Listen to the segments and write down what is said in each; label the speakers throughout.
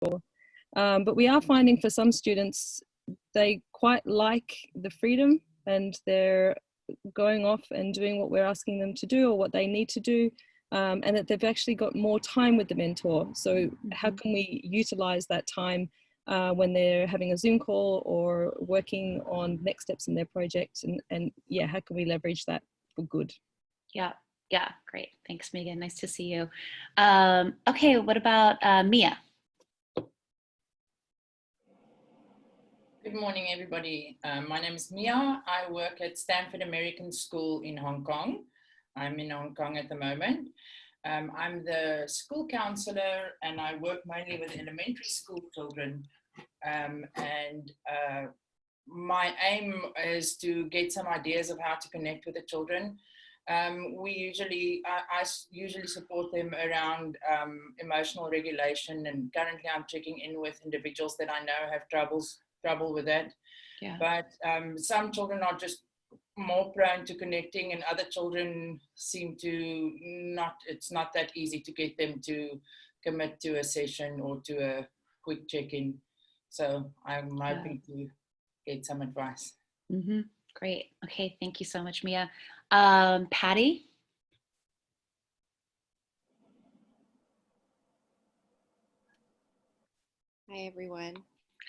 Speaker 1: But we are finding for some students, they quite like the freedom and they're going off and doing what we're asking them to do or what they need to do, and that they've actually got more time with the mentor. So how can we utilize that time when they're having a Zoom call or working on next steps in their project, and yeah, how can we leverage that for good?
Speaker 2: Yeah, great. Thanks, Megan. Nice to see you. Okay, what about Mia?
Speaker 3: Good morning, everybody. My name is Mia. I work at Stanford American School in Hong Kong. I'm in Hong Kong at the moment. I'm the school counselor and I work mainly with elementary school children. My aim is to get some ideas of how to connect with the children. I usually support them around emotional regulation, and currently I'm checking in with individuals that I know have trouble with that.
Speaker 2: Yeah.
Speaker 3: But some children are just more prone to connecting, and other children seem to not. It's not that easy to get them to commit to a session or to a quick check-in. So I'm hoping to get some advice.
Speaker 2: Mm-hmm. Great. Okay. Thank you so much, Mia. Patty?
Speaker 4: Hi, everyone.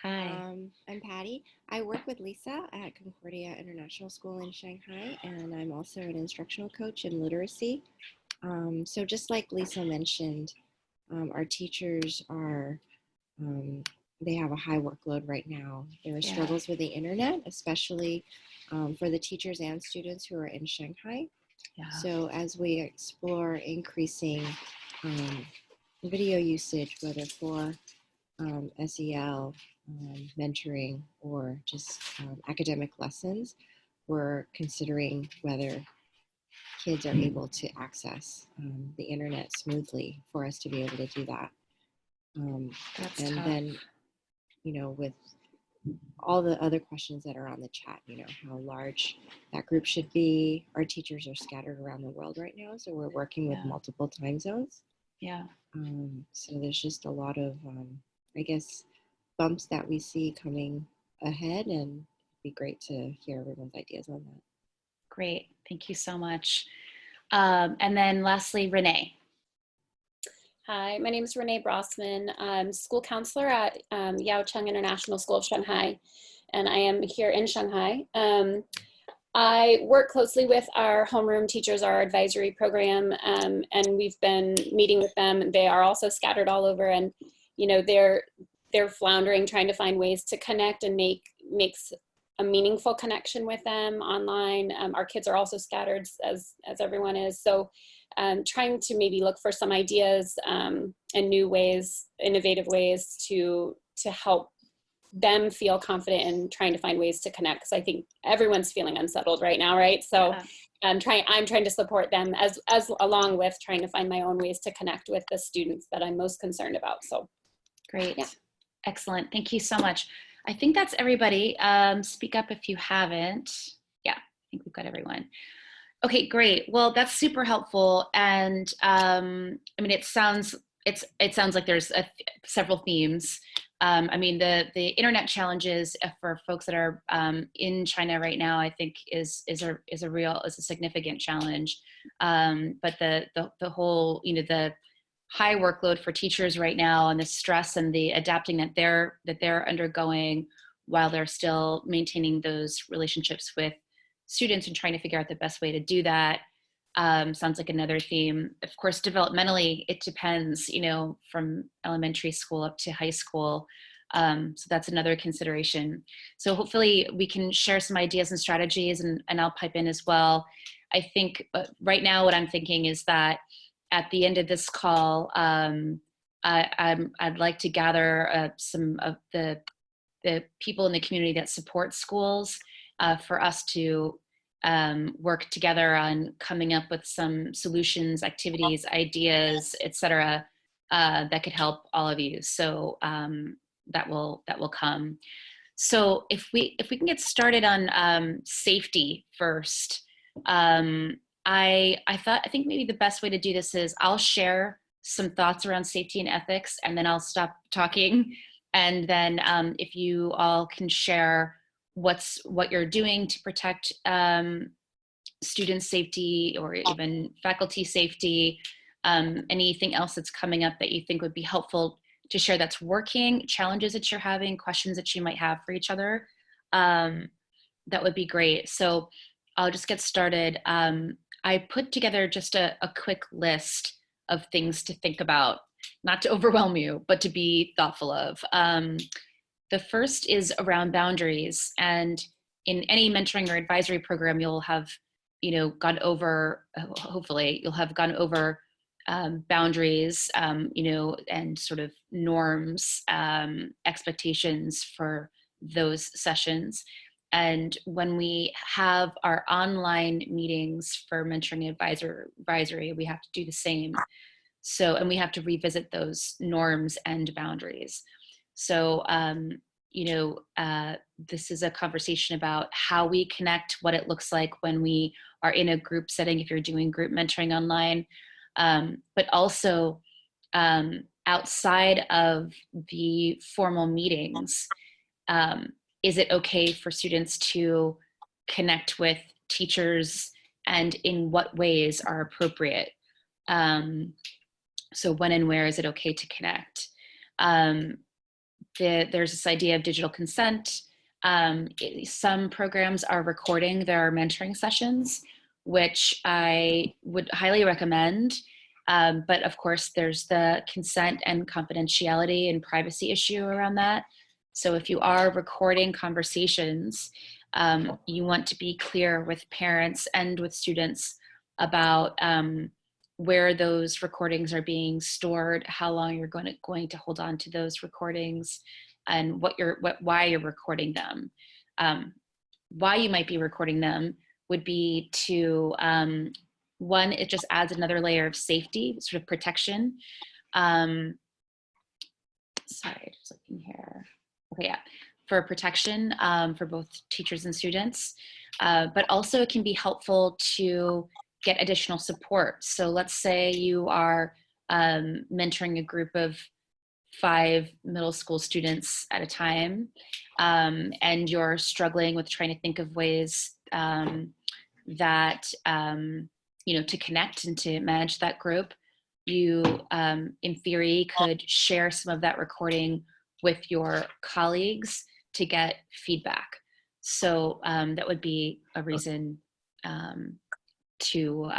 Speaker 2: Hi.
Speaker 4: I'm Patty. I work with Lisa at Concordia International School in Shanghai, and I'm also an instructional coach in literacy. So just like Lisa mentioned, our teachers are, they have a high workload right now. There are struggles with the internet, especially for the teachers and students who are in Shanghai.
Speaker 2: Yeah.
Speaker 4: So as we explore increasing video usage, whether for SEL, mentoring, or just academic lessons, we're considering whether kids are able to access the internet smoothly for us to be able to do that. And
Speaker 2: tough.
Speaker 4: then, you know, with all the other questions that are on the chat, you know, how large that group should be. Our teachers are scattered around the world right now, so we're working with multiple time zones.
Speaker 2: Yeah.
Speaker 4: So there's just a lot of, I guess, bumps that we see coming ahead, and it'd be great to hear everyone's ideas on that.
Speaker 2: Great. Thank you so much. And then lastly, Renee.
Speaker 5: Hi, my name is Renee Brossman. I'm school counselor at Yaocheng International School of Shanghai, and I am here in Shanghai. I work closely with our homeroom teachers, our advisory program, and we've been meeting with them. They are also scattered all over, and you know they're floundering, trying to find ways to connect and makes a meaningful connection with them online. Our kids are also scattered, as everyone is. So. Trying to maybe look for some ideas and new ways, innovative ways to help them feel confident in trying to find ways to connect. Because I think everyone's feeling unsettled right now, right? So I'm trying to support them as along with trying to find my own ways to connect with the students that I'm most concerned about. So
Speaker 2: great,
Speaker 5: yeah.
Speaker 2: Excellent. Thank you so much. I think that's everybody. Speak up if you haven't. Yeah, I think we've got everyone. Okay, great. Well, that's super helpful. And I mean, it sounds like there's several themes. I mean, the internet challenges for folks that are in China right now, I think is a significant challenge. But the whole, you know, the high workload for teachers right now and the stress and the adapting that they're undergoing while they're still maintaining those relationships with students and trying to figure out the best way to do that sounds like another theme. Of course, developmentally, it depends, you know, from elementary school up to high school. So that's another consideration. So hopefully we can share some ideas and strategies, and I'll pipe in as well. I think right now what I'm thinking is that at the end of this call, I'd like to gather some of the people in the community that support schools for us to work together on coming up with some solutions, activities, ideas, etc., that could help all of you. So that will come. So if we can get started on safety first, I think maybe the best way to do this is I'll share some thoughts around safety and ethics, and then I'll stop talking. And then if you all can share what you're doing to protect student safety or even faculty safety, anything else that's coming up that you think would be helpful to share that's working, challenges that you're having, questions that you might have for each other, that would be great. So I'll just get started. I put together just a quick list of things to think about, not to overwhelm you, but to be thoughtful of. The first is around boundaries. And in any mentoring or advisory program, you'll have, gone over, hopefully you'll have gone over boundaries, and sort of norms, expectations for those sessions. And when we have our online meetings for mentoring and advisory, we have to do the same. So, and we have to revisit those norms and boundaries. So, this is a conversation about how we connect, what it looks like when we are in a group setting, if you're doing group mentoring online, but also outside of the formal meetings. Is it okay for students to connect with teachers, and in what ways are appropriate? So when and where is it okay to connect? There's this idea of digital consent. Some programs are recording their mentoring sessions, which I would highly recommend. But of course, there's the consent and confidentiality and privacy issue around that. So if you are recording conversations, you want to be clear with parents and with students about where those recordings are being stored, how long you're going to hold on to those recordings, and why you're recording them. Why you might be recording them would be to, one, it just adds another layer of safety, sort of protection. Sorry, just looking here. Okay, yeah, for protection for both teachers and students, but also it can be helpful to get additional support. So let's say you are mentoring a group of 5 middle school students at a time, and you're struggling with trying to think of ways that, to connect and to manage that group. You, in theory, could share some of that recording with your colleagues to get feedback. So that would be a reason to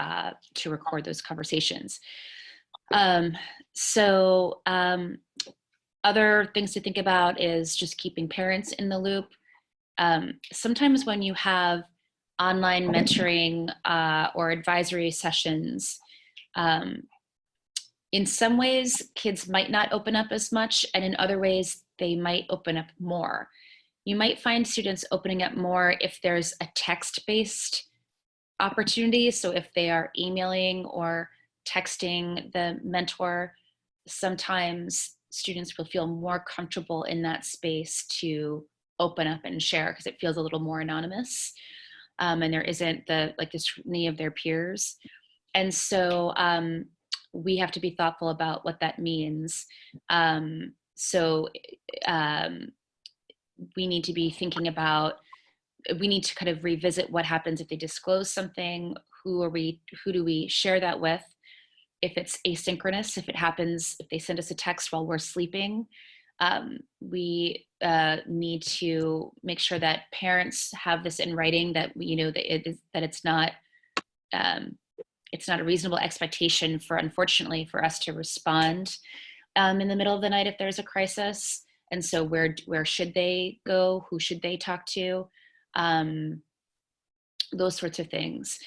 Speaker 2: record those conversations. Other things to think about is just keeping parents in the loop. Sometimes when you have online mentoring or advisory sessions, in some ways, kids might not open up as much, and in other ways, they might open up more. You might find students opening up more if there's a text-based opportunity. So if they are emailing or texting the mentor, sometimes students will feel more comfortable in that space to open up and share because it feels a little more anonymous, and there isn't the scrutiny of their peers. And so we have to be thoughtful about what that means. We need to be thinking about, we need to kind of revisit what happens if they disclose something. Who do we share that with? If it's asynchronous, if they send us a text while we're sleeping, we need to make sure that parents have this in writing, that it's not a reasonable expectation unfortunately, for us to respond in the middle of the night if there's a crisis. And so where should they go? Who should they talk to? Those sorts of things.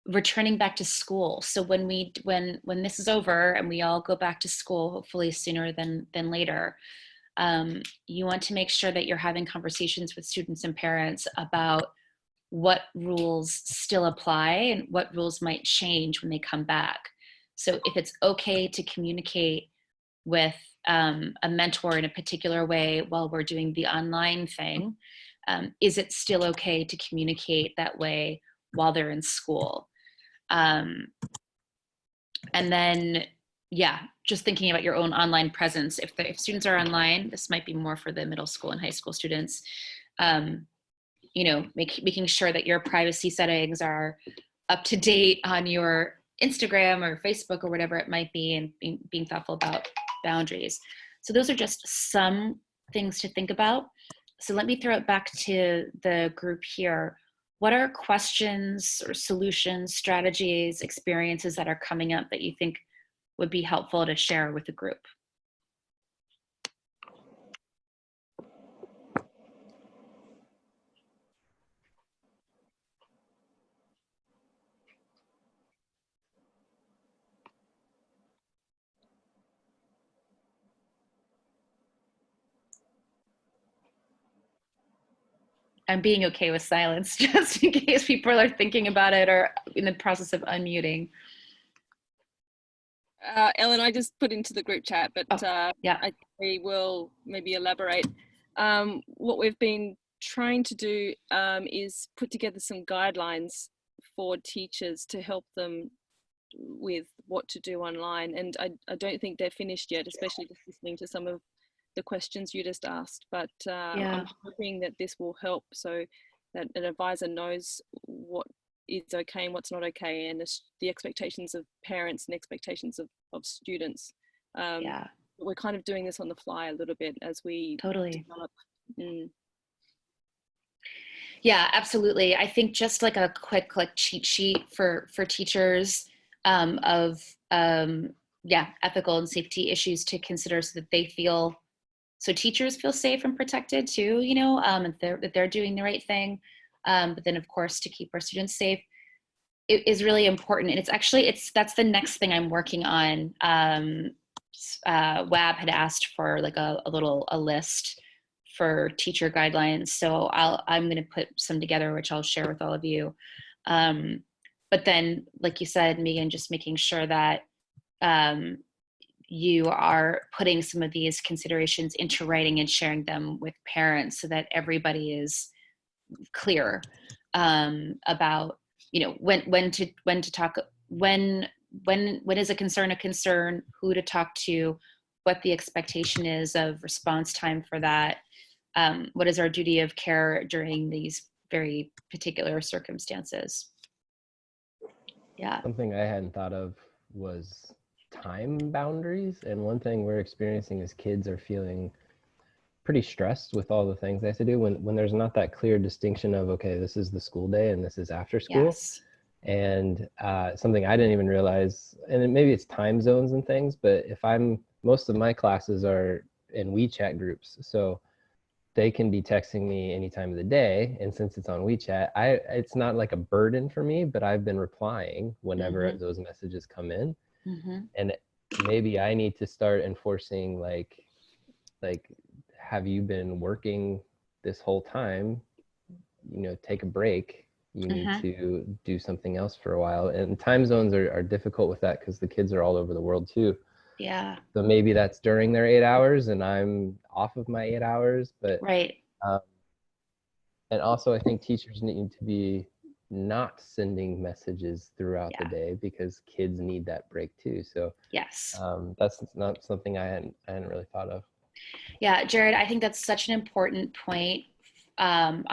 Speaker 2: Returning back to school. So when this is over and we all go back to school, hopefully sooner than later, you want to make sure that you're having conversations with students and parents about what rules still apply and what rules might change when they come back. So if it's okay to communicate with a mentor in a particular way while we're doing the online thing, is it still okay to communicate that way while they're in school? And then, yeah, just thinking about your own online presence. If students are online, this might be more for the middle school and high school students. You know, making sure that your privacy settings are up to date on your Instagram or Facebook or whatever it might be, and being thoughtful about boundaries. So those are just some things to think about. So let me throw it back to the group here. What are questions or solutions, strategies, experiences that are coming up that you think would be helpful to share with the group? I'm being okay with silence just in case people are thinking about it or in the process of unmuting.
Speaker 1: Ellen, I just put into the group chat, but
Speaker 2: Yeah.
Speaker 1: I will maybe elaborate. What we've been trying to do is put together some guidelines for teachers to help them with what to do online. And I don't think they're finished yet, especially just listening to some of the questions you just asked. But I'm hoping that this will help so that an advisor knows what is okay and what's not okay, and the expectations of parents and expectations of students. But we're kind of doing this on the fly a little bit as we develop.
Speaker 2: Yeah, absolutely. I think just like a quick cheat sheet for teachers of ethical and safety issues to consider so that they feel, so teachers feel safe and protected too, you know, that they're doing the right thing. But then of course to keep our students safe, it is really important. And that's the next thing I'm working on. WAB had asked for like a list for teacher guidelines. So I'm going to put some together, which I'll share with all of you. But then, like you said, Megan, just making sure that you are putting some of these considerations into writing and sharing them with parents so that everybody is clear about, you know, when to talk, when is a concern, who to talk to, what the expectation is of response time for that. What is our duty of care during these very particular circumstances? Yeah.
Speaker 6: Something I hadn't thought of was time boundaries. And one thing we're experiencing is kids are feeling pretty stressed with all the things they have to do when there's not that clear distinction of, okay, this is the school day and this is after school.
Speaker 2: Yes.
Speaker 6: And something I didn't even realize, and maybe it's time zones and things, but most of my classes are in WeChat groups. So they can be texting me any time of the day. And since it's on WeChat, it's not like a burden for me, but I've been replying whenever those messages come in. And maybe I need to start enforcing like, have you been working this whole time? You know, take a break. You need to do something else for a while. And time zones are difficult with that because the kids are all over the world too.
Speaker 2: Yeah.
Speaker 6: So maybe that's during their 8 hours and I'm off of my 8 hours, but
Speaker 2: right.
Speaker 6: And also I think teachers need to be not sending messages throughout the day because kids need that break too. So
Speaker 2: yes,
Speaker 6: that's not something I hadn't really thought of.
Speaker 2: Yeah, Jared, I think that's such an important point on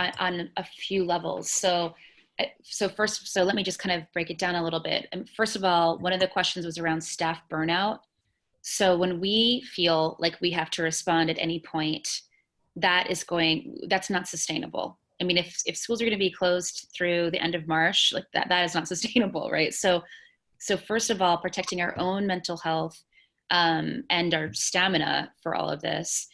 Speaker 2: a few levels. So let me just kind of break it down a little bit. And first of all, one of the questions was around staff burnout. So when we feel like we have to respond at any point, that's not sustainable. I mean, if schools are going to be closed through the end of March, like that is not sustainable, right? So first of all, protecting our own mental health and our stamina for all of this,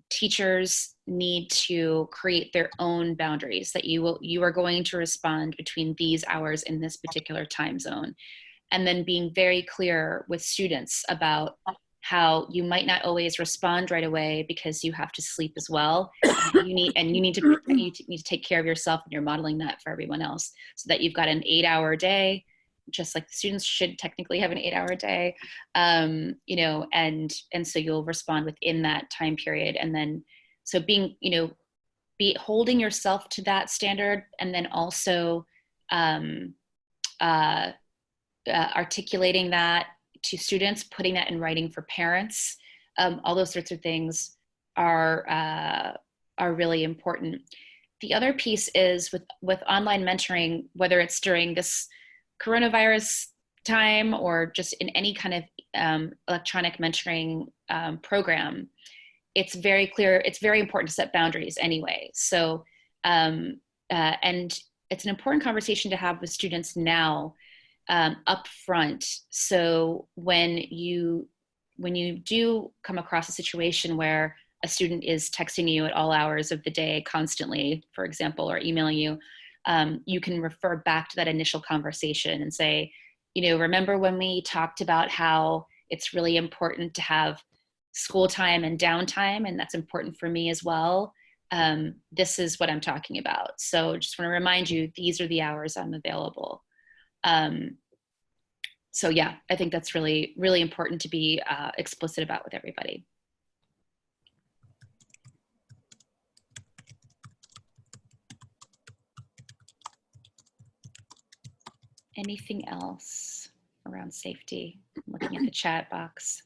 Speaker 2: teachers need to create their own boundaries that you are going to respond between these hours in this particular time zone. And then being very clear with students about how you might not always respond right away because you have to sleep as well. You need to take care of yourself, and you're modeling that for everyone else so that you've got an 8-hour day, just like the students should technically have an 8-hour day, you know, and so you'll respond within that time period. And then, so being, you know, holding yourself to that standard, and then also articulating that to students, putting that in writing for parents, all those sorts of things are really important. The other piece is with online mentoring, whether it's during this coronavirus time or just in any kind of electronic mentoring program, it's very clear, it's very important to set boundaries anyway. So, and it's an important conversation to have with students now up front. So when you do come across a situation where a student is texting you at all hours of the day constantly, for example, or emailing you, you can refer back to that initial conversation and say, remember when we talked about how it's really important to have school time and downtime, and that's important for me as well. This is what I'm talking about. So just want to remind you, these are the hours I'm available. So yeah, I think that's really, really important to be explicit about with everybody. Anything else around safety? I'm looking at the chat box.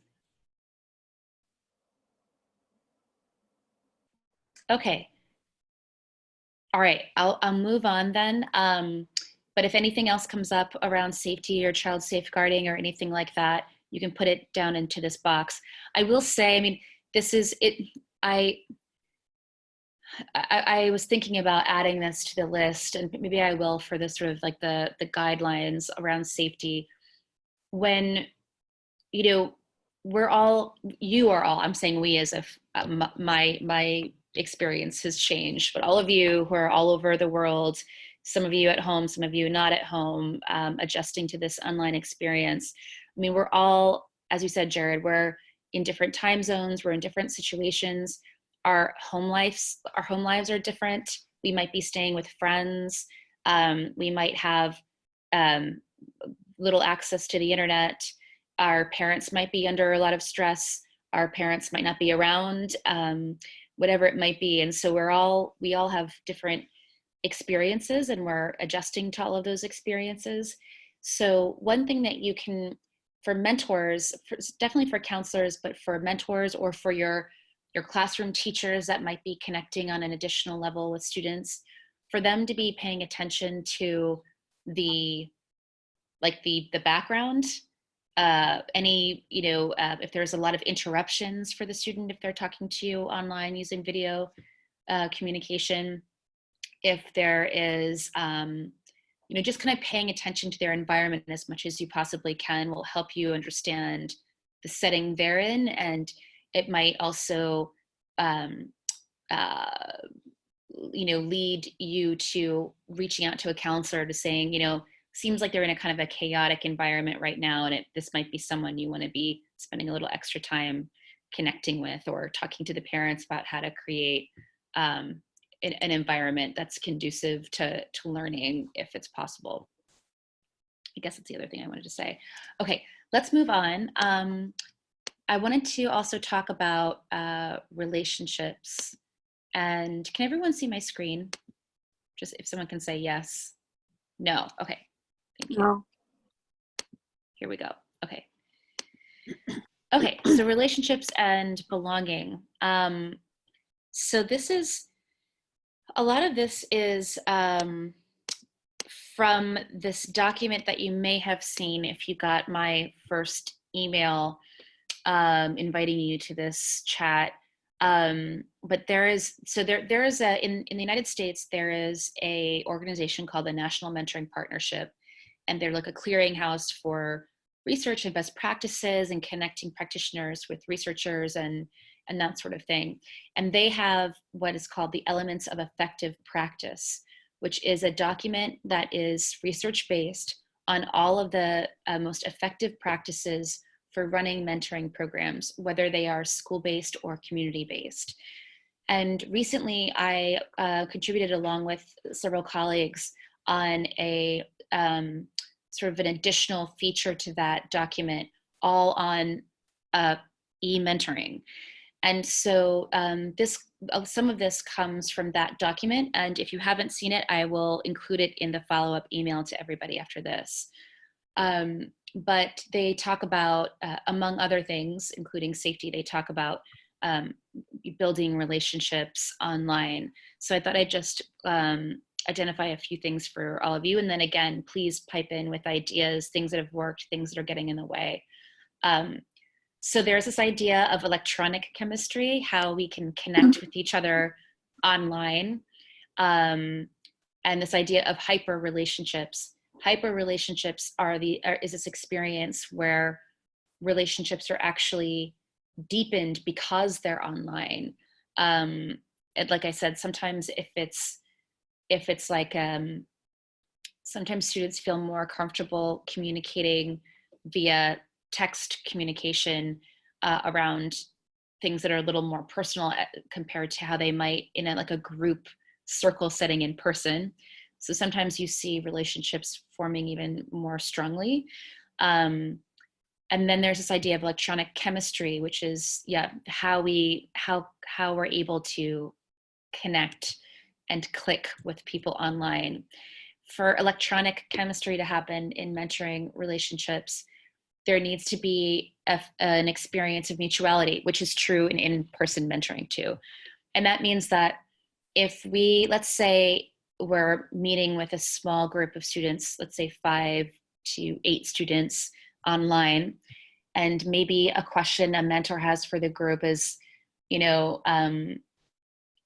Speaker 2: Okay. All right, I'll move on then. But if anything else comes up around safety or child safeguarding or anything like that, you can put it down into this box. I will say, I mean, this is it. I was thinking about adding this to the list, and maybe I will for the sort of like the guidelines around safety. When, we're all, you are all, I'm saying we as if my experience has changed, but all of you who are all over the world, some of you at home, some of you not at home, adjusting to this online experience. I mean, we're all, as you said, Jared, we're in different time zones, we're in different situations. Our home lives are different. We might be staying with friends. We might have little access to the internet. Our parents might be under a lot of stress. Our parents might not be around, whatever it might be. And so we all have different experiences, and we're adjusting to all of those experiences. So one thing that you can, for mentors, definitely for counselors, but for mentors or for your classroom teachers that might be connecting on an additional level with students, for them to be paying attention to the background, if there's a lot of interruptions for the student, if they're talking to you online using video communication, if there is, just kind of paying attention to their environment as much as you possibly can will help you understand the setting they're in. And it might also, lead you to reaching out to a counselor to saying, seems like they're in a kind of a chaotic environment right now, and this might be someone you want to be spending a little extra time connecting with, or talking to the parents about how to create an environment that's conducive to learning if it's possible. I guess that's the other thing I wanted to say. Okay, let's move on. I wanted to also talk about relationships. And can everyone see my screen? Just if someone can say yes. No, okay, thank you.
Speaker 7: No.
Speaker 2: Here we go, okay. Okay, so relationships and belonging. So a lot of this is from this document that you may have seen if you got my first email inviting you to this chat. But there is in the United States, there is a organization called the National Mentoring Partnership, and they're like a clearinghouse for research and best practices and connecting practitioners with researchers and that sort of thing. And they have what is called the Elements of Effective Practice, which is a document that is research-based on all of the most effective practices for running mentoring programs, whether they are school-based or community-based. And recently I contributed along with several colleagues on a sort of an additional feature to that document, all on e-mentoring. And so some of this comes from that document, and if you haven't seen it, I will include it in the follow-up email to everybody after this. But they talk about, among other things, including safety, they talk about building relationships online. So I thought I'd just identify a few things for all of you. And then again, please pipe in with ideas, things that have worked, things that are getting in the way. So there's this idea of electronic chemistry, how we can connect with each other online. And this idea of hyper relationships. Hyper relationships is this experience where relationships are actually deepened because they're online. And like I said, sometimes if it's like, sometimes students feel more comfortable communicating via text communication around things that are a little more personal compared to how they might in like a group circle setting in person. So sometimes you see relationships forming even more strongly. And then there's this idea of electronic chemistry, which is how we're able to connect and click with people online. For electronic chemistry to happen in mentoring relationships, there needs to be an experience of mutuality, which is true in in-person mentoring too. And that means that if let's say we're meeting with a small group of students, let's say 5 to 8 students online, and maybe a question a mentor has for the group is,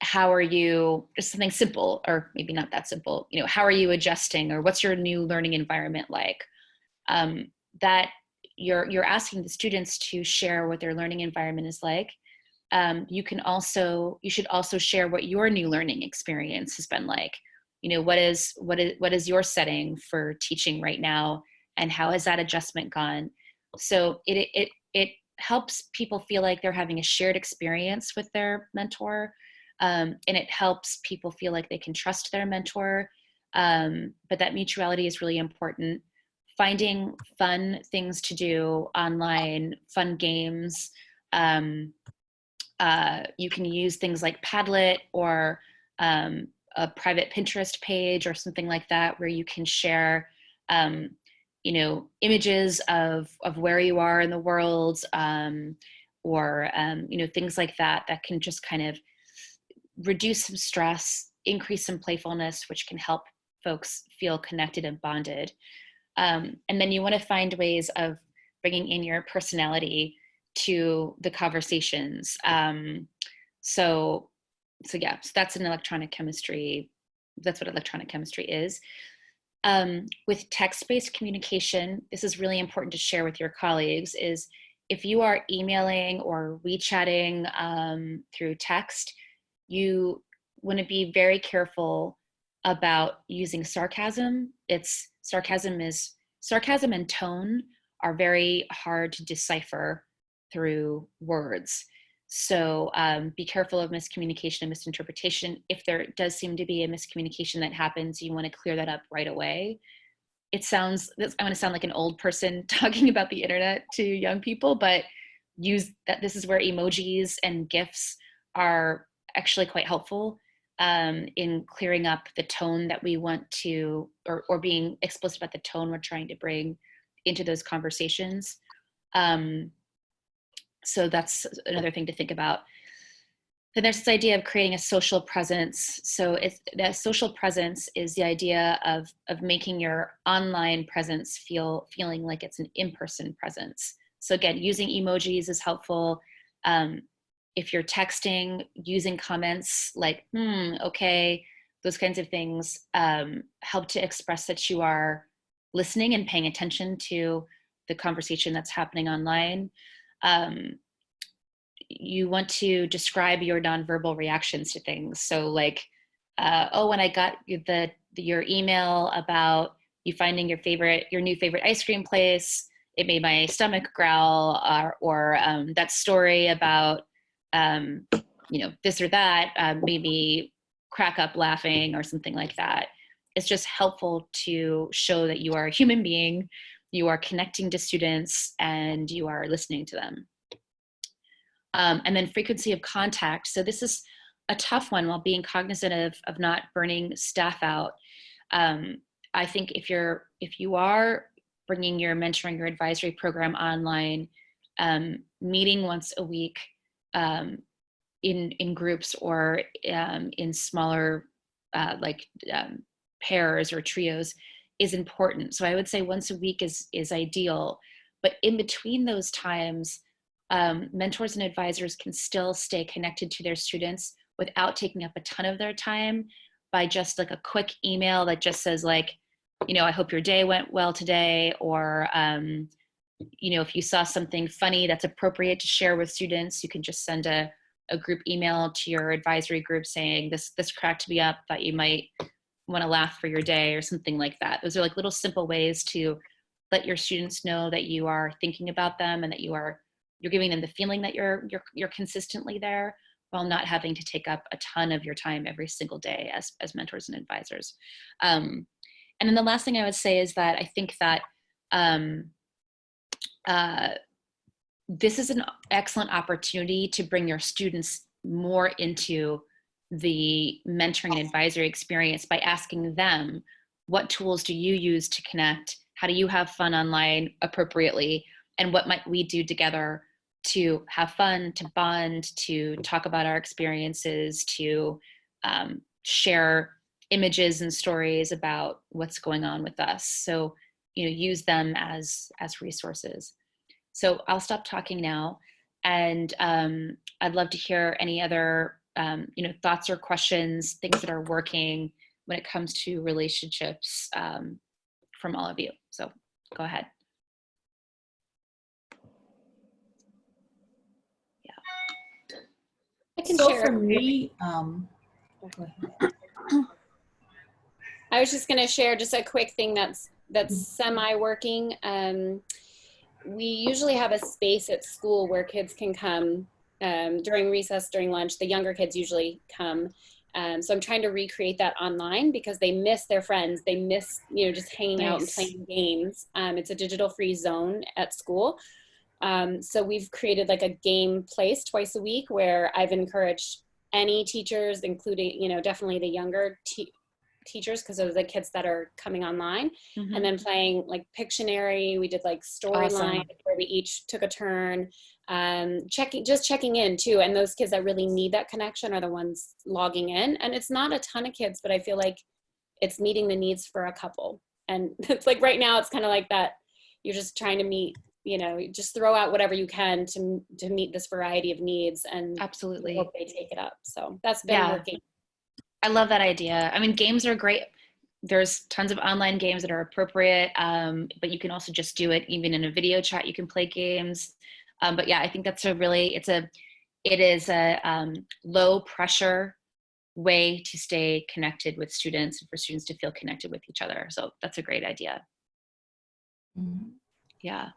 Speaker 2: how are you, just something simple, or maybe not that simple, how are you adjusting, or what's your new learning environment like? That you're asking the students to share what their learning environment is like. You should also share what your new learning experience has been like. What is your setting for teaching right now, and how has that adjustment gone? So it helps people feel like they're having a shared experience with their mentor, and it helps people feel like they can trust their mentor. But that mutuality is really important. Finding fun things to do online, fun games. You can use things like Padlet or a private Pinterest page or something like that, where you can share images of where you are in the world, or things like that can just kind of reduce some stress, increase some playfulness, which can help folks feel connected and bonded. And then you want to find ways of bringing in your personality to the conversations. So that's an electronic chemistry. That's what electronic chemistry is. With text-based communication, this is really important to share with your colleagues, is if you are emailing or WeChatting through text, you want to be very careful about using sarcasm. Sarcasm and tone are very hard to decipher through words. So be careful of miscommunication and misinterpretation. If there does seem to be a miscommunication that happens, you want to clear that up right away. I want to sound like an old person talking about the internet to young people, but this is where emojis and GIFs are actually quite helpful in clearing up the tone that we want to, or being explicit about the tone we're trying to bring into those conversations. So that's another thing to think about. Then there's this idea of creating a social presence. So that social presence is the idea of making your online presence feeling like it's an in-person presence. So again, using emojis is helpful. If you're texting, using comments like, okay, those kinds of things help to express that you are listening and paying attention to the conversation that's happening online. You want to describe your nonverbal reactions to things. So like, when I got your email about you finding your new favorite ice cream place, it made my stomach growl, or that story about, this or that made me crack up laughing, or something like that. It's just helpful to show that you are a human being, you are connecting to students, and you are listening to them. And then frequency of contact. So this is a tough one, while being cognizant of not burning staff out. I think if you are bringing your mentoring or advisory program online, meeting once a week in groups or in smaller pairs or trios is important. So I would say once a week is ideal, but in between those times, mentors and advisors can still stay connected to their students without taking up a ton of their time by just like a quick email that just says like, I hope your day went well today, or if you saw something funny that's appropriate to share with students, you can just send a group email to your advisory group saying this cracked me up, thought you might want to laugh for your day, or something like that. Those are like little simple ways to let your students know that you are thinking about them and that you're giving them the feeling that you're consistently there, while not having to take up a ton of your time every single day as mentors and advisors. And then the last thing I would say is that I think that this is an excellent opportunity to bring your students more into the mentoring and advisory experience by asking them, what tools do you use to connect? How do you have fun online appropriately? And what might we do together to have fun, to bond, to talk about our experiences, to share images and stories about what's going on with us. So, use them as resources. So I'll stop talking now, and I'd love to hear any other thoughts or questions, things that are working when it comes to relationships from all of you. So go ahead. Yeah.
Speaker 5: I can
Speaker 7: So
Speaker 5: share.
Speaker 7: for me, go ahead.
Speaker 5: I was just going to share just a quick thing that's semi-working. We usually have a space at school where kids can come during recess, during lunch. The younger kids usually come. So I'm trying to recreate that online because they miss their friends. They miss, just hanging out and playing games. It's a digital-free zone at school. So we've created like a game place twice a week where I've encouraged any teachers, including, definitely the younger teachers, because of the kids that are coming online, and then playing like Pictionary. We did like Storyline, where we each took a turn, checking in too. And those kids that really need that connection are the ones logging in. And it's not a ton of kids, but I feel like it's meeting the needs for a couple. And it's like right now, it's kind of like that. You're just trying to meet, just throw out whatever you can to meet this variety of needs, and
Speaker 2: absolutely
Speaker 5: hope they take it up. So that's been working.
Speaker 2: I love that idea. I mean, games are great. There's tons of online games that are appropriate, but you can also just do it even in a video chat. You can play games. But yeah, I think that's it is a low pressure way to stay connected with students and for students to feel connected with each other. So that's a great idea. Yeah.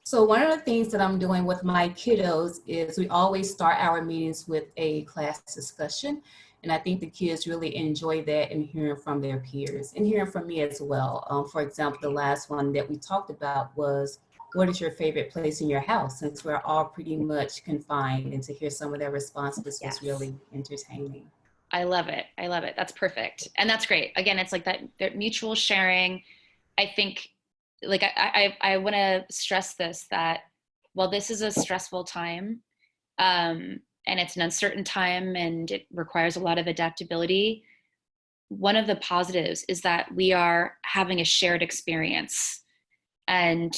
Speaker 7: So one of the things that I'm doing with my kiddos is we always start our meetings with a class discussion. And I think the kids really enjoy that and hearing from their peers and hearing from me as well. For example, the last one that we talked about was, what is your favorite place in your house? Since we're all pretty much confined, and to hear some of their responses was really entertaining.
Speaker 2: I love it. I love it. That's perfect. And that's great. Again, it's like that mutual sharing. I think like I want to stress this, that while this is a stressful time, and it's an uncertain time and it requires a lot of adaptability, one of the positives is that we are having a shared experience. And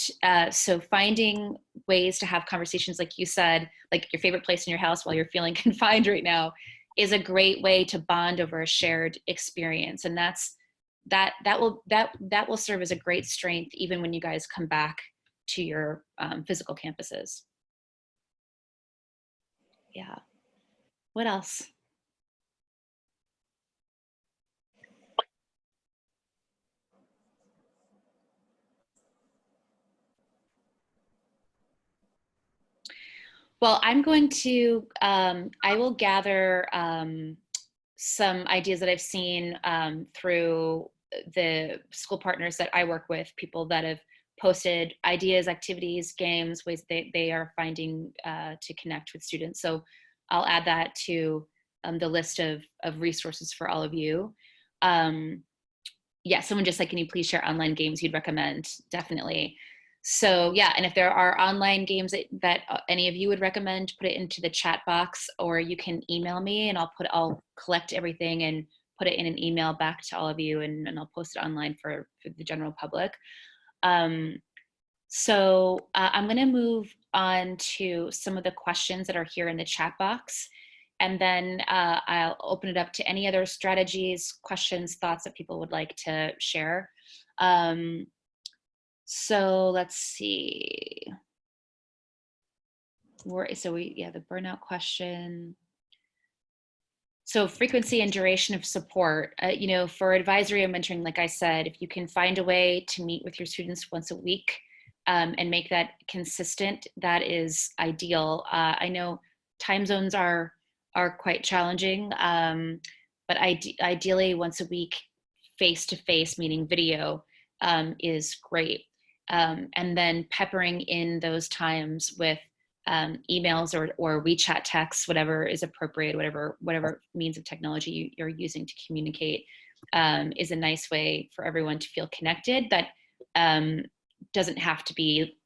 Speaker 2: so finding ways to have conversations, like you said, like your favorite place in your house while you're feeling confined right now, is a great way to bond over a shared experience. And that will serve as a great strength even when you guys come back to your physical campuses. Yeah. What else? Well, I'm going to, I will gather some ideas that I've seen through the school partners that I work with, people that have posted ideas, activities, games, ways they are finding to connect with students. So I'll add that to the list of resources for all of you. yeah, someone just like, can you please share online games you'd recommend? Definitely. So yeah, and if there are online games that any of you would recommend, put it into the chat box, or you can email me and I'll collect everything and put it in an email back to all of you, and I'll post it online for the general public. So I'm going to move on to some of the questions that are here in the chat box. And then I'll open it up to any other strategies, questions, thoughts that people would like to share. So let's see. The burnout question. So frequency and duration of support, for advisory and mentoring, like I said, if you can find a way to meet with your students once a week and make that consistent, that is ideal. I know time zones are quite challenging, but ideally once a week, face-to-face, meaning video, is great. And then peppering in those times with emails or WeChat texts, whatever is appropriate, whatever means of technology you're using to communicate, is a nice way for everyone to feel connected. That doesn't have to be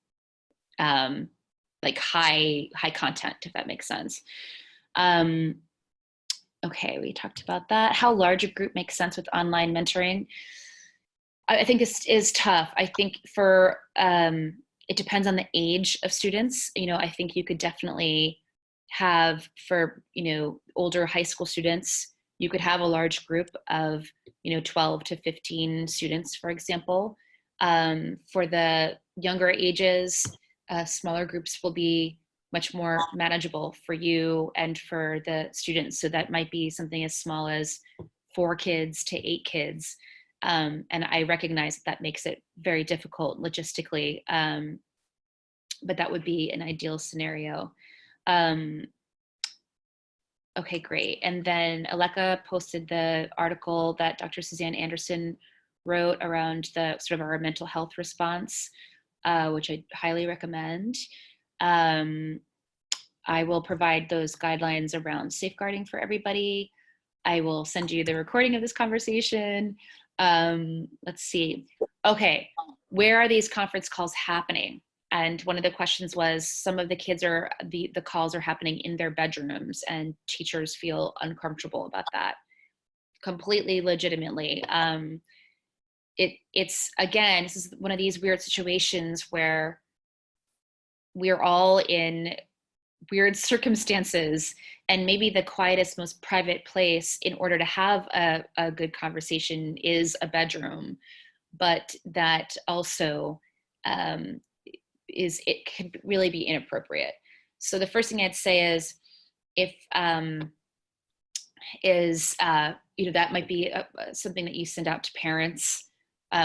Speaker 2: like high content, if that makes sense. Okay, we talked about that. How large a group makes sense with online mentoring? I think this is tough. I think for it depends on the age of students. I think you could definitely have, for older high school students, you could have a large group of 12 to 15 students, for example. For the younger ages, smaller groups will be much more manageable for you and for the students. So that might be something as small as 4 kids to 8 kids. And I recognize that makes it very difficult logistically, but that would be an ideal scenario. Okay, great. And then Aleka posted the article that Dr. Suzanne Anderson wrote around the sort of our mental health response, which I highly recommend. I will provide those guidelines around safeguarding for everybody. I will send you the recording of this conversation. Let's see. Okay, where are these conference calls happening? And one of the questions was, some of the kids the calls are happening in their bedrooms, and teachers feel uncomfortable about that. Completely legitimately. It's again, this is one of these weird situations where we're all in weird circumstances, and maybe the quietest, most private place in order to have a good conversation is a bedroom, but that also it could really be inappropriate. So the first thing I'd say is, if that might be something that you send out to parents,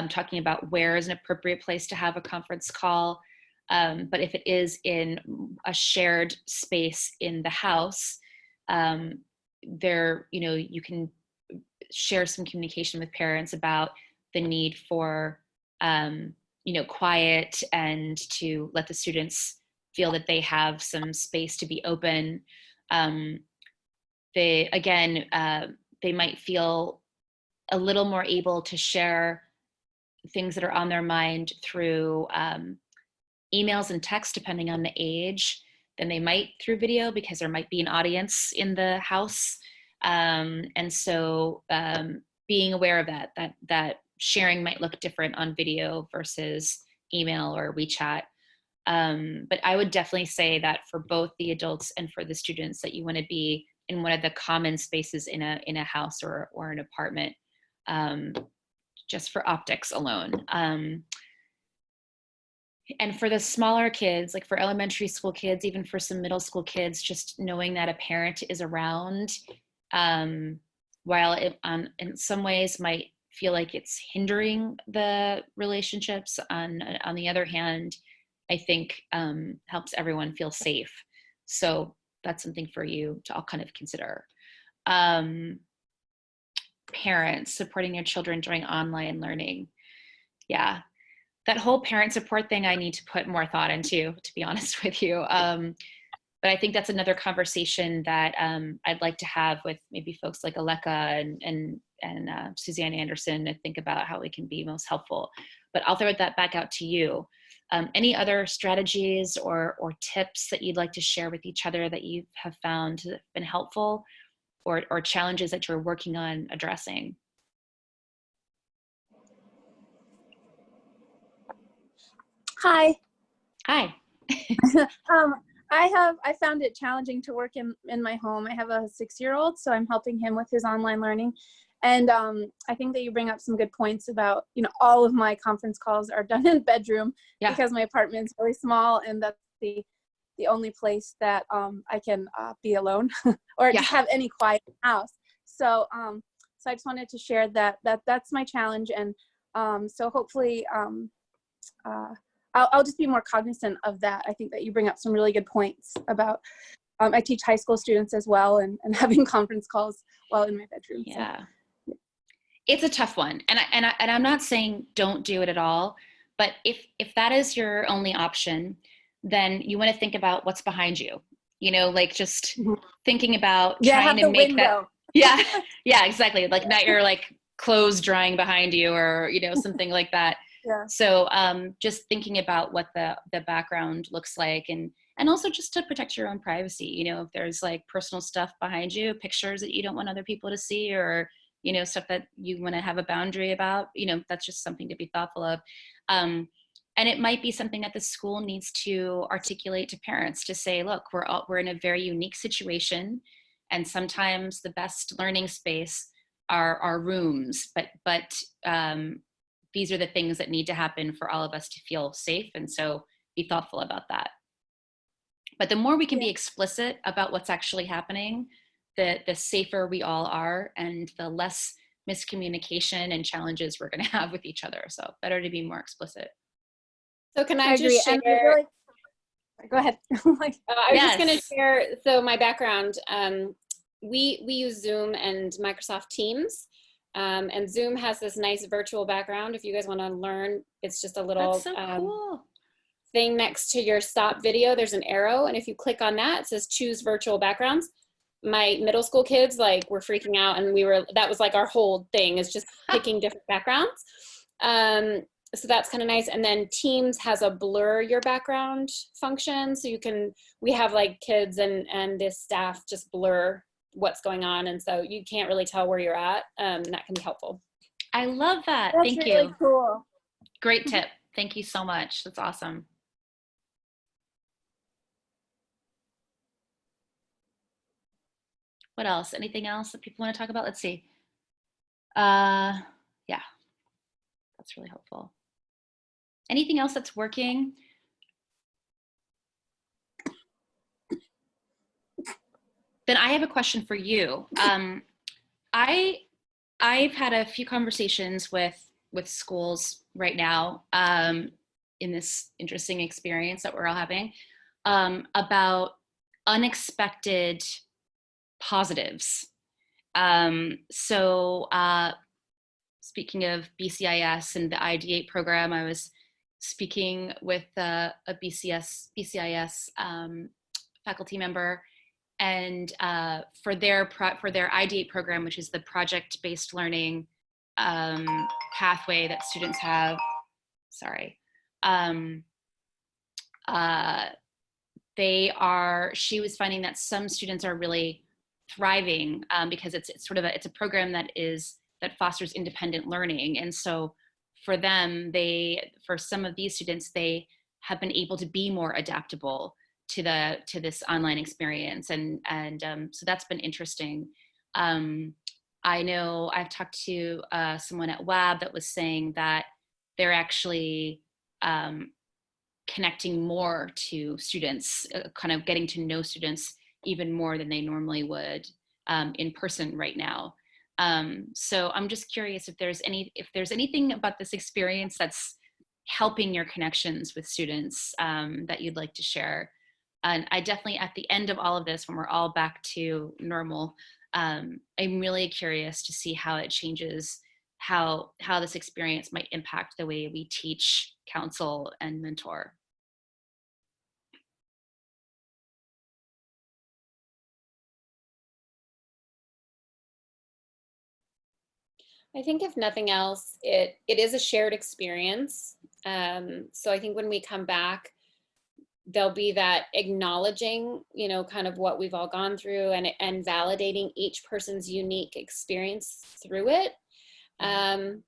Speaker 2: talking about where is an appropriate place to have a conference call. But if it is in a shared space in the house, you can share some communication with parents about the need for, quiet, and to let the students feel that they have some space to be open. They might feel a little more able to share things that are on their mind through emails and text, depending on the age, than they might through video, because there might be an audience in the house. And so being aware of that sharing might look different on video versus email or WeChat. But I would definitely say that for both the adults and for the students, that you want to be in one of the common spaces in a house or an apartment, just for optics alone. And for the smaller kids, like for elementary school kids, even for some middle school kids, just knowing that a parent is around, while it in some ways might feel like it's hindering the relationships, on the other hand, I think helps everyone feel safe. So that's something for you to all kind of consider. Parents supporting your children during online learning. Yeah. That whole parent support thing, I need to put more thought into, to be honest with you. But but I think that's another conversation that I'd like to have with maybe folks like Aleka and Suzanne Anderson to think about how we can be most helpful. But I'll throw that back out to you. Any other strategies or tips that you'd like to share with each other that you have found have been helpful, or challenges that you're working on addressing?
Speaker 8: Hi.
Speaker 2: Hi.
Speaker 8: I found it challenging to work in my home. I have a 6-year-old, so I'm helping him with his online learning. And I think that you bring up some good points about, all of my conference calls are done in bedroom because my apartment's really small, and that's the only place that I can be alone or just have any quiet in the house. So I just wanted to share that's my challenge. And so hopefully I'll just be more cognizant of that. I think that you bring up some really good points about, I teach high school students as well, and having conference calls while in my bedroom.
Speaker 2: Yeah. So. It's a tough one. And I'm not saying don't do it at all, but if that is your only option, then you want to think about what's behind you, like just thinking about trying to make window. That. Yeah, exactly. Like not your like clothes drying behind you or, something like that. Yeah. So just thinking about what the background looks like, and also just to protect your own privacy, if there's like personal stuff behind you, pictures that you don't want other people to see, or, stuff that you want to have a boundary about, that's just something to be thoughtful of. And it might be something that the school needs to articulate to parents to say, look, we're in a very unique situation, and sometimes the best learning space are our rooms, but these are the things that need to happen for all of us to feel safe. And so be thoughtful about that. But the more we can be explicit about what's actually happening, the safer we all are, and the less miscommunication and challenges we're going to have with each other. So better to be more explicit.
Speaker 5: So can I just share?
Speaker 8: Go ahead.
Speaker 5: I was just going to share. So my background, we use Zoom and Microsoft Teams. And Zoom has this nice virtual background. If you guys want to learn, it's just a little cool thing next to your stop video. There's an arrow, and if you click on that, it says choose virtual backgrounds. My middle school kids were freaking out, and that was like our whole thing, is just picking different backgrounds. So that's kind of nice. And then Teams has a blur your background function, so we have like kids and this staff just blur what's going on, and so you can't really tell where you're at, and that can be helpful.
Speaker 2: I love that.
Speaker 8: That's
Speaker 2: Thank
Speaker 8: really
Speaker 2: you.
Speaker 8: Cool.
Speaker 2: Great tip. Thank you so much. That's awesome. What else? Anything else that people want to talk about? Let's see. Yeah, that's really helpful. Anything else that's working? Then I have a question for you. I've had a few conversations with schools right now in this interesting experience that we're all having about unexpected positives. So speaking of BCIS and the ID8 program, I was speaking with a BCIS faculty member, and for their ID8 program, which is the project-based learning pathway that students have, she was finding that some students are really thriving because it's a program that fosters independent learning. And so for them, for some of these students, they have been able to be more adaptable to this online experience. And so that's been interesting. I know I've talked to someone at WAB that was saying that they're actually connecting more to students, kind of getting to know students even more than they normally would in person right now. So I'm just curious if there's anything about this experience that's helping your connections with students that you'd like to share. And I definitely, at the end of all of this, when we're all back to normal, I'm really curious to see how it changes, how this experience might impact the way we teach, counsel, and mentor.
Speaker 5: I think if nothing else, it is a shared experience. So I think when we come back, there'll be that acknowledging, you know, kind of what we've all gone through and validating each person's unique experience through it. And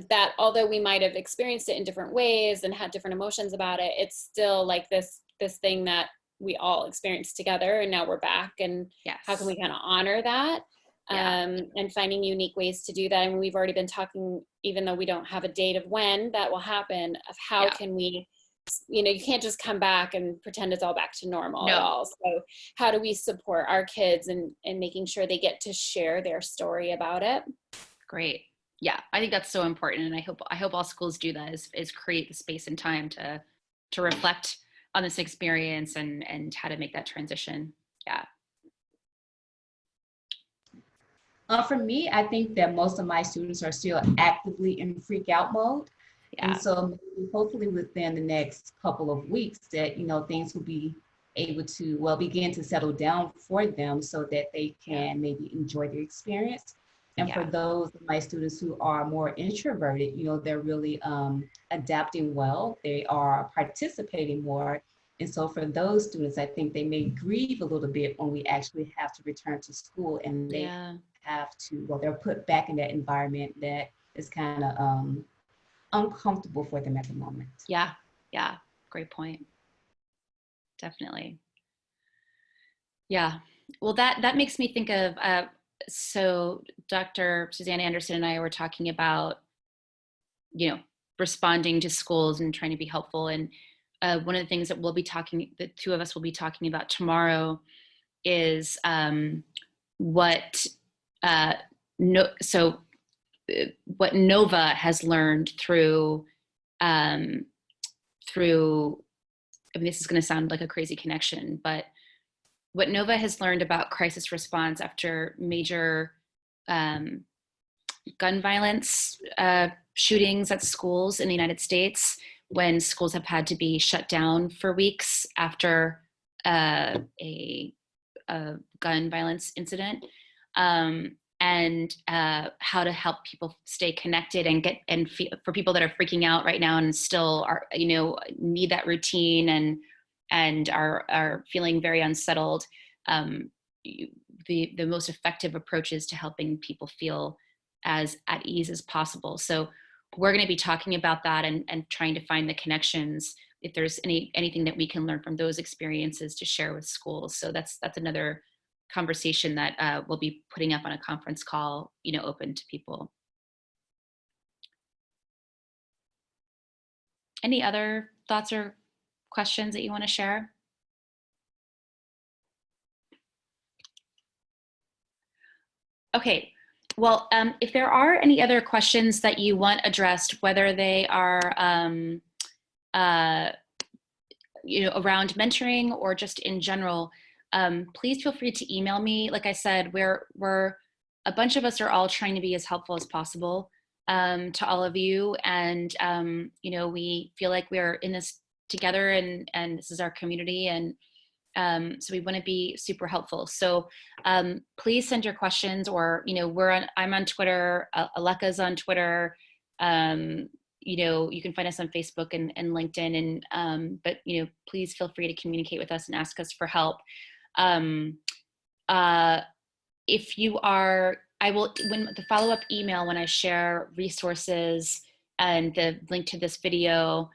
Speaker 5: that although we might have experienced it in different ways and had different emotions about it, it's still like this thing that we all experienced together, and now we're back, and
Speaker 2: Yes.
Speaker 5: how can we kind of honor that?
Speaker 2: Yeah.
Speaker 5: And finding unique ways to do that. And we've already been talking, even though we don't have a date of when that will happen, of how can we, you know, you can't just come back and pretend it's all back to normal at all. So how do we support our kids and making sure they get to share their story about it?
Speaker 2: Great. Yeah, I think that's so important, and I hope all schools do that, is create the space and time to reflect on this experience and how to make that transition. Yeah.
Speaker 7: For me, I think that most of my students are still actively in freak out mode.
Speaker 2: Yeah.
Speaker 7: And so maybe hopefully within the next couple of weeks that, you know, things will be able to, well, begin to settle down for them so that they can maybe enjoy the experience. And for those of my students who are more introverted, you know, they're really adapting well. They are participating more. And so for those students, I think they may grieve a little bit when we actually have to return to school, and they have to, well, they're put back in that environment that is kind of uncomfortable for them at the moment.
Speaker 2: Yeah. Yeah. Great point. Definitely. Yeah. Well, that makes me think of, so Dr. Suzanne Anderson and I were talking about, you know, responding to schools and trying to be helpful. And one of the things that the two of us will be talking about tomorrow is what Nova has learned through, I mean, this is going to sound like a crazy connection, but what Nova has learned about crisis response after major gun violence shootings at schools in the United States, when schools have had to be shut down for weeks after a gun violence incident, and how to help people stay connected and for people that are freaking out right now and still are, you know, need that routine and are feeling very unsettled. The most effective approaches to helping people feel as at ease as possible. So we're going to be talking about that and trying to find the connections, if there's anything that we can learn from those experiences to share with schools. So that's another conversation that we'll be putting up on a conference call, you know, open to people. Any other thoughts or questions that you want to share? Okay, well, if there are any other questions that you want addressed, whether they are, you know, around mentoring or just in general, please feel free to email me. Like I said, we're a bunch of us are all trying to be as helpful as possible to all of you, and you know, we feel like we're in this together, and this is our community, and so we want to be super helpful. So please send your questions, or, you know, I'm on Twitter, Aleka's on Twitter. You know, you can find us on Facebook and LinkedIn, and but, you know, please feel free to communicate with us and ask us for help. If you are, when the follow-up email, when I share resources and the link to this video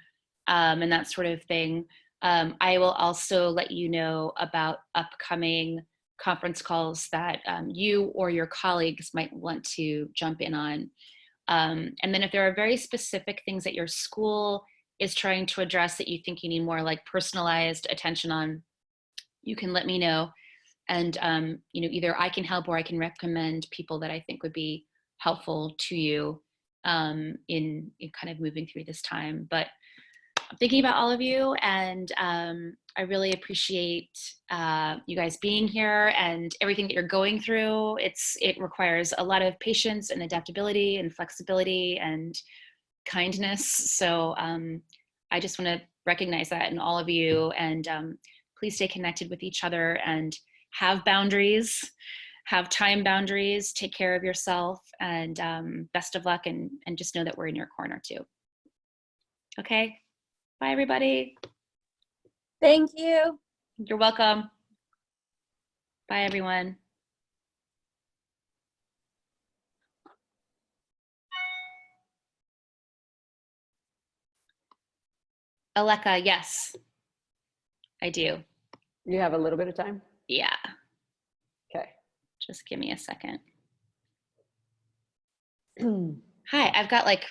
Speaker 2: and that sort of thing, I will also let you know about upcoming conference calls that you or your colleagues might want to jump in on. And then if there are very specific things that your school is trying to address that you think you need more like personalized attention on, you can let me know. And you know, either I can help or I can recommend people that I think would be helpful to you in kind of moving through this time. But I'm thinking about all of you, and I really appreciate you guys being here and everything that you're going through. It requires a lot of patience and adaptability and flexibility and kindness. So I just want to recognize that in all of you, and please stay connected with each other and have boundaries, have time boundaries, take care of yourself, and best of luck, and just know that we're in your corner too. Okay, bye everybody.
Speaker 8: Thank you.
Speaker 2: You're welcome. Bye everyone. Aleka, yes, I do.
Speaker 9: You have a little bit of time?
Speaker 2: Yeah,
Speaker 9: Okay.
Speaker 2: just give me a second. Hi, I've got like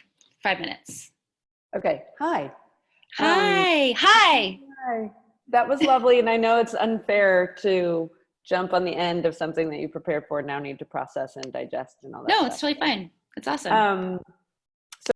Speaker 2: 5 minutes.
Speaker 9: Okay. Hi.
Speaker 2: Hi.
Speaker 9: Hi. That was lovely. And I know it's unfair to jump on the end of something that you prepared for, now need to process and digest and all that
Speaker 2: No,
Speaker 9: stuff.
Speaker 2: it's totally fine. It's awesome.